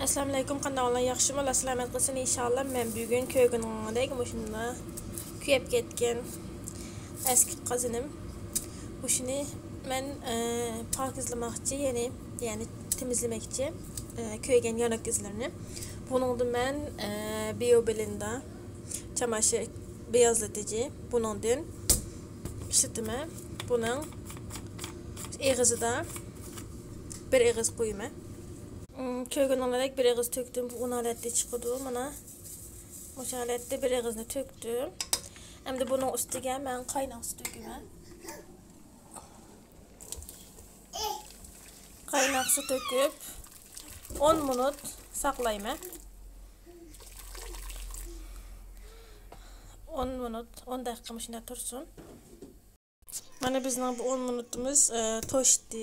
Assalamu alaykum, kanalına yaxşımı, Allah selamet qilsin inşallah. Men bugun köygünündeyim. Şunda kuyup ketken eski qazinim. Şunu men pakizlamoqchi, yani temizlemekçi köygen yanak izlerini. Bunun da men Biobelinda çamaşır beyazlatıcı. Bunundan işletme. Bunun ağzı da bir ağız koyma. Köygen olarak bir ağız töktüm. Bu alette çıkıyordu. Bana bu alette bir ağızını töktüm. Hem de bunun üstüne ben kaynak su döküyorum. Kaynak su döküp 10 minut saklayayım. 10 minut, 10 dakika mı tursun. Bana bizden bu 10 minutumuz toştu.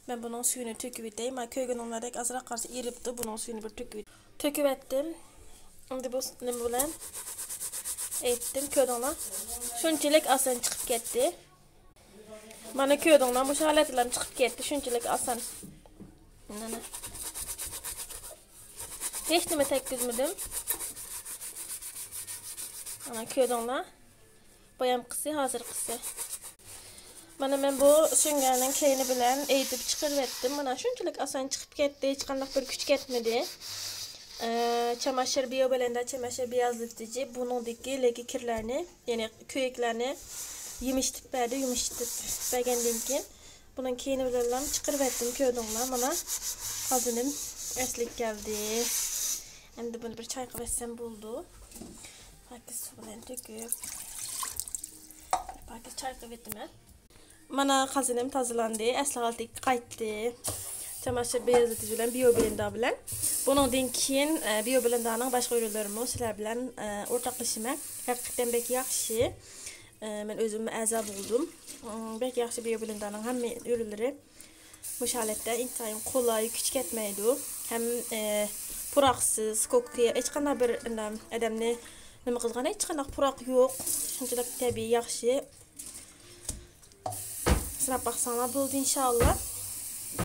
Ben bunun suyunu töküp edeyim. Köygen olarak azırak karşı eripti. Bunun suyunu bir töküp ettim. Şimdi bu ne bilen ettim köyden. Şunçilik asan çıkıp gitti. Bana köyden bu şaletlerim çıkıp gitti. Şunçilik asan. Hiç nime tekkizmedim. Ana köyden bayam kısı, hazır kısı. Bana ben bu süngerinin keyini bilen eğitip çıkarıverdim. Bana şunçilik asan çıkıp gitti. Hiç kandak bir küçük etmedi. Çamaşır Biobelenda çamaşır beyazlatıcı bunundaki leke kirlerini, yani köyeklerini yemiştip verdi, yumuştup beğendiğim ki bunun keyini bilen çıkarıverdim köyden. Bana hazırım eslik geldi. Hem de bunu bir çay kahvesem buldu. Paket su bilen döküp bir paket çay kahvettim. Bana hazırım tazelandı, eslik aldık kayıttı. Çamaşır beyazlatıcı bilen Biobelenda bilen. Bundan keyin Biobelenda'nın başka ürünlerimi sizler bilen ortaklaşıma hakikaten bek yaxşı. Men özümü azab buldum. Bek yaxşı Biobelenda'nın hem ürünleri bu şalette intayın kolay, küçük etmeydi. Hem puraksız, kokuya, hiç qanday bir adamni nima qilgan, hiç qanday purak yok. Shunchalik tabiiy yaxşı. Sınap baksanlar buldu inşallah.